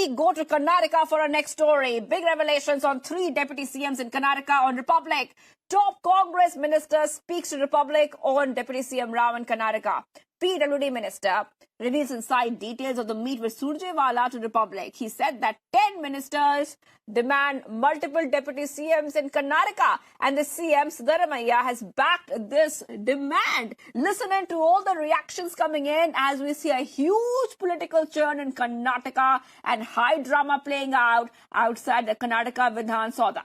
We go to Karnataka for our next story. Big revelations on 3 deputy CMs in Karnataka on Republic. Top Congress minister speaks to Republic on Deputy CM Rao in Karnataka. PWD minister reveals inside details of the meet with Surjewala to Republic. He said that 10 ministers demand multiple deputy CMs in Karnataka, and the CM Siddaramaiah has backed this demand. Listening to all the reactions coming in as we see a huge political churn in Karnataka and high drama playing out outside the Karnataka Vidhan Sabha.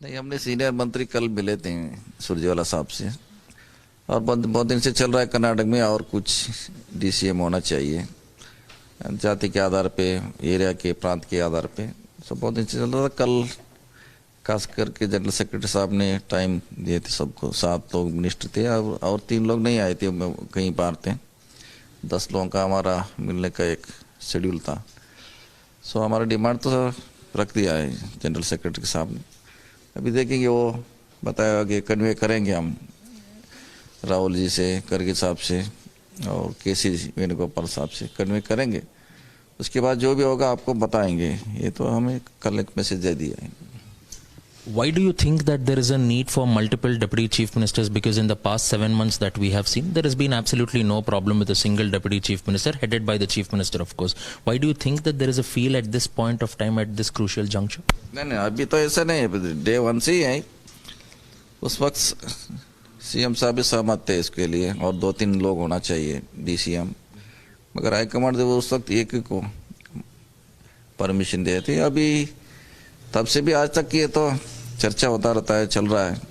नहीं, हमने senior मंत्री कल मिले थे सुरजेवाला साहब से, और बहुत दिन से चल रहा है कर्नाटक में और कुछ डीसीएम होना चाहिए जाति के आधार पे, एरिया के, प्रांत के आधार पे। सब बहुत दिन से चल रहा था। कल खास करके जनरल सेक्रेटरी साहब ने टाइम दिए थे सबको। 7 लोग मिनिस्टर थे और 3 लोग नहीं आए थे, कहीं बाहर थे। 10 लोगों का हमारा मिलने का एक शेड्यूल था। सो हमारा डिमांड तो रख दिया है जनरल सेक्रेटरी साहब ने। अभी देखेंगे, वो बताया कि कन्वे करेंगे हम राहुल जी से, करगे साहब से और केसी वेणुगोपाल साहब से कन्वे करेंगे। उसके बाद जो भी होगा आपको बताएंगे। ये तो हमें कल एक मैसेज दे दिया है। Why do you think that there is a need for multiple deputy chief ministers? Because in the past 7 months that we have seen, there has been absolutely no problem with a single deputy chief minister headed by the chief minister, of course. Why do you think that there is a feel at this point of time, at this crucial juncture? नहीं, अभी तो ऐसा नहीं है। Day 1 से ही है। उस वक्त सीएम साहब भी सहमत थे इसके लिए, और 2-3 लोग होना चाहिए डीसीएम, मगर हाईकमांड ने उस वक्त एक को परमिशन दिए थे। अभी तब से भी आज तक ये तो चर्चा होता रहता है, चल रहा है।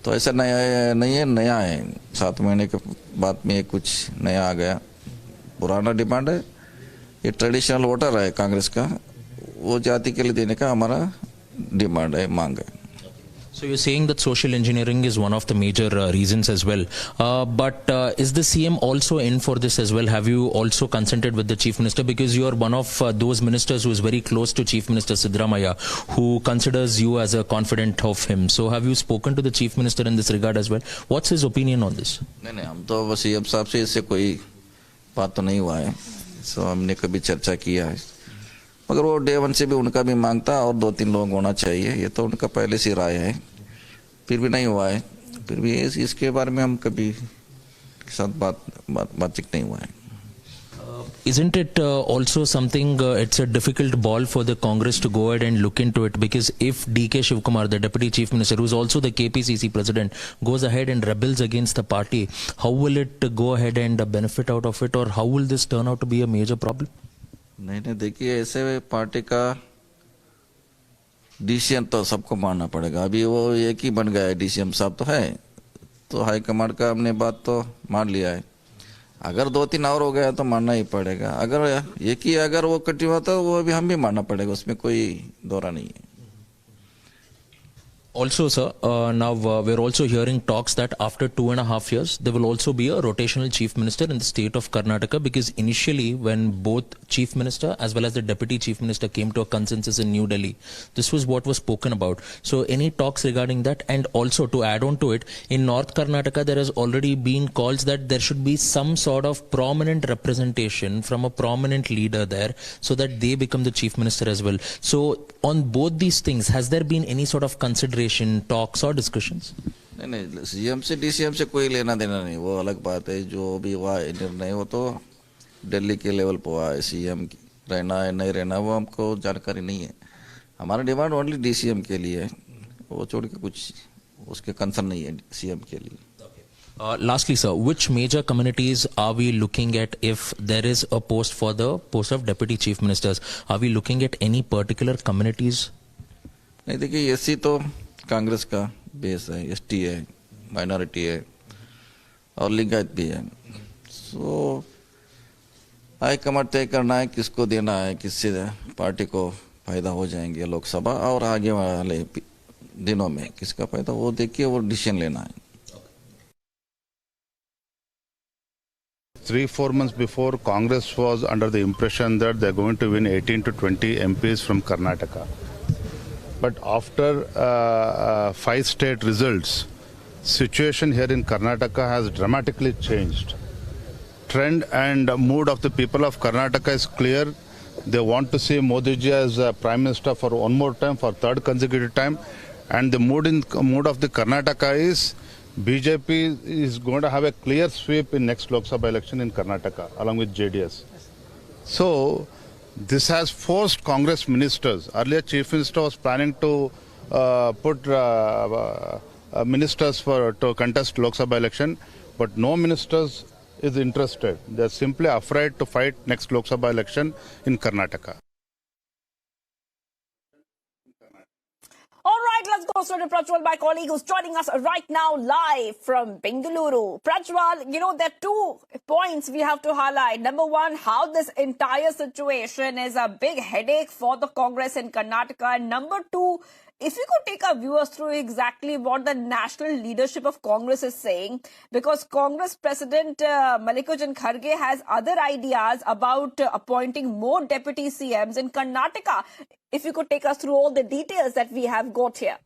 तो ऐसा नया नहीं है, नया है। 7 महीने के बाद में कुछ नया आ गया। पुराना डिमांड है, ये ट्रेडिशनल वोटर है कांग्रेस का, वो जाति के लिए देने का हमारा डिमांड है, मांग है। So you're saying that social engineering is one of the major reasons as well. But is the CM also in for this as well? Have you also consulted with the Chief Minister? Because you are one of those ministers who is very close to Chief Minister Siddaramaiah, who considers you as a confidant of him. So have you spoken to the Chief Minister in this regard as well? What's his opinion on this? नहीं, हम तो बस CM साहब से इससे कोई बात तो नहीं हुआ है। सो हमने कभी चर्चा किया है, मगर वो डे 1 से भी उनका भी मांगता और 2-3 लोग होना चाहिए। ये तो उनका पहले से राय है, फिर भी नहीं हुआ है। फिर भी इसके बारे में हम कभी साथ बातचीत नहीं हुआ है। Isn't it also something, it's a difficult ball for the Congress to go ahead and look into it? Because if DK Shivkumar, the Deputy Chief Minister, who is also the KPCC President, goes ahead and rebels against the party, how will it go ahead and benefit out of it, or how will this turn out to be a major problem? नहीं, देखिए, ऐसे party का DCM तो सबको मानना पड़ेगा। अभी वो एक ही बन गया है, डीसीएम साहब तो है, तो हाईकमांड का हमने बात तो मान लिया है। अगर 2-3 और हो गया तो मानना ही पड़ेगा। अगर एक ही अगर वो कंटिन्यू होता है, वो भी हम भी मानना पड़ेगा, उसमें कोई दौरा नहीं है। Also, sir, now we're also hearing talks that after 2.5 years, there will also be a rotational chief minister in the state of Karnataka, because initially when both chief minister as well as the deputy chief minister came to a consensus in New Delhi, this was what was spoken about. So any talks regarding that? And also to add on to it, in North Karnataka, there has already been calls that there should be some sort of prominent representation from a prominent leader there, so that they become the chief minister as well. So on both these things, has there been any sort of consideration, talks or discussions? नहीं, CM से DCM से कोई लेना देना नहीं, वो अलग बात है। जो भी हुआ निर्णय वो तो दिल्ली के लेवल पर हुआ है। सीएम रहना है नहीं रहना वो हमको जानकारी नहीं है। हमारा डिमांड ओनली डीसीएम के लिए है, वो छोड़ के कुछ उसके कंसर्न नहीं है सीएम के लिए। Lastly, sir, which major communities are we looking at if there is a post for the post of deputy chief ministers? Are we looking at any particular communities? नहीं, देखिए, एससी तो कांग्रेस का base है, ST है, minority है और लिंगायत भी है। सो हाईकमांड तय करना है किसको देना है, किससे पार्टी को फायदा हो जाएंगे लोकसभा और आगे वाले दिनों में किसका फायदा, वो देखिए, वो डिसीजन लेना है। 3-4 months before, Congress was under the impression that they're going to win 18 to 20 MPs from Karnataka. But after 5 state results, situation here in Karnataka has dramatically changed. trend and mood of the people of Karnataka is clear. They want to see Modi ji as Prime Minister for one more time, for third consecutive time. And the mood of the Karnataka is BJP is going to have a clear sweep in next Lok Sabha election in Karnataka along with JDS. So this has forced Congress ministers. Earlier Chief Minister was planning to put ministers to contest Lok Sabha election, but no ministers is interested. They are simply afraid to fight next Lok Sabha election in Karnataka. All right, let's go straight to Prajwal, my colleague who's joining us right now live from Bengaluru. Prajwal, there are 2 points we have to highlight. Number one, how this entire situation is a big headache for the Congress in Karnataka. And number 2, if you could take our viewers through exactly what the national leadership of Congress is saying, because Congress President Mallikarjun Kharge has other ideas about appointing more deputy CMs in Karnataka. If you could take us through all the details that we have got here.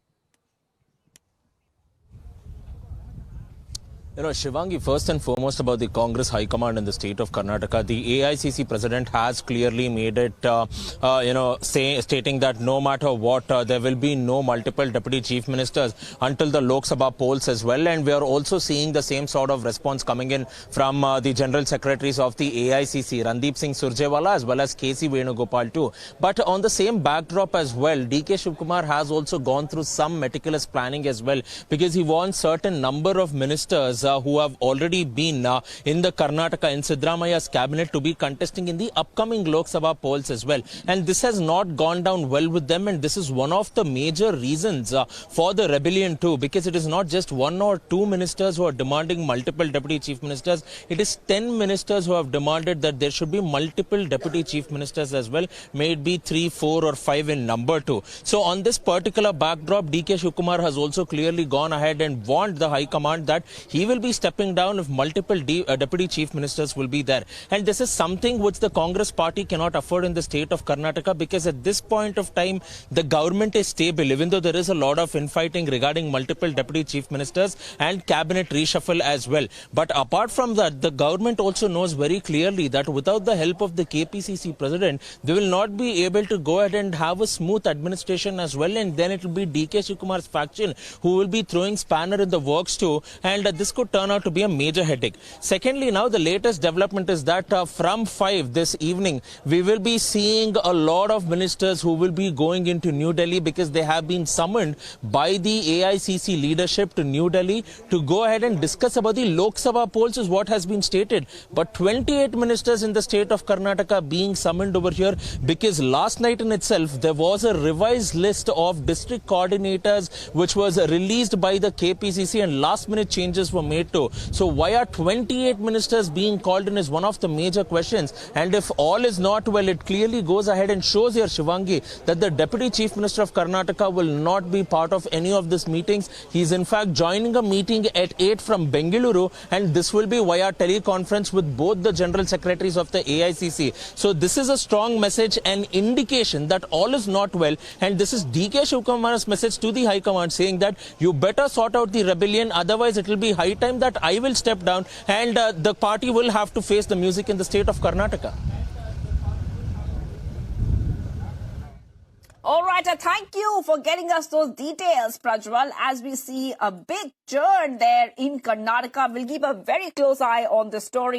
Shivangi, first and foremost about the Congress High Command in the state of Karnataka, the AICC president has clearly made it, stating that no matter what, there will be no multiple deputy chief ministers until the Lok Sabha polls as well. And we are also seeing the same sort of response coming in from the General Secretaries of the AICC, Randeep Surjewala, as well as KC Venugopal too. But on the same backdrop as well, DK Shivkumar has also gone through some meticulous planning as well, because he wants certain number of ministers who have already been in the Karnataka in Siddaramaiah's cabinet to be contesting in the upcoming Lok Sabha polls as well. And this has not gone down well with them, and this is one of the major reasons for the rebellion too, because it is not just 1 or 2 ministers who are demanding multiple deputy chief ministers. It is 10 ministers who have demanded that there should be multiple deputy chief ministers as well, may it be 3, 4 or 5 in number too. So on this particular backdrop, DK Shivkumar has also clearly gone ahead and warned the High Command that he will be stepping down if multiple deputy chief ministers will be there. And this is something which the Congress party cannot afford in the state of Karnataka, because at this point of time, the government is stable, even though there is a lot of infighting regarding multiple deputy chief ministers and cabinet reshuffle as well. But apart from that, the government also knows very clearly that without the help of the KPCC president, they will not be able to go ahead and have a smooth administration as well. And then it will be DK Shivkumar's faction who will be throwing spanner in the works too. And this could turn out to be a major headache. Secondly, now the latest development is that from 5 this evening, we will be seeing a lot of ministers who will be going into New Delhi, because they have been summoned by the AICC leadership to New Delhi to go ahead and discuss about the Lok Sabha polls, is what has been stated. But 28 ministers in the state of Karnataka being summoned over here, because last night in itself, there was a revised list of district coordinators which was released by the KPCC, and last minute changes were made to. So why are 28 ministers being called in is one of the major questions. And if all is not well, it clearly goes ahead and shows here, Shivangi, that the Deputy Chief Minister of Karnataka will not be part of any of these meetings. He is in fact joining a meeting at 8 from Bengaluru, and this will be via teleconference with both the General Secretaries of the AICC. So this is a strong message and indication that all is not well. And this is DK Shivkumar's message to the High Command, saying that you better sort out the rebellion, otherwise it will be high time that I will step down and the party will have to face the music in the state of Karnataka. All right, thank you for getting us those details, Prajwal. As we see a big churn there in Karnataka, we'll keep a very close eye on the story.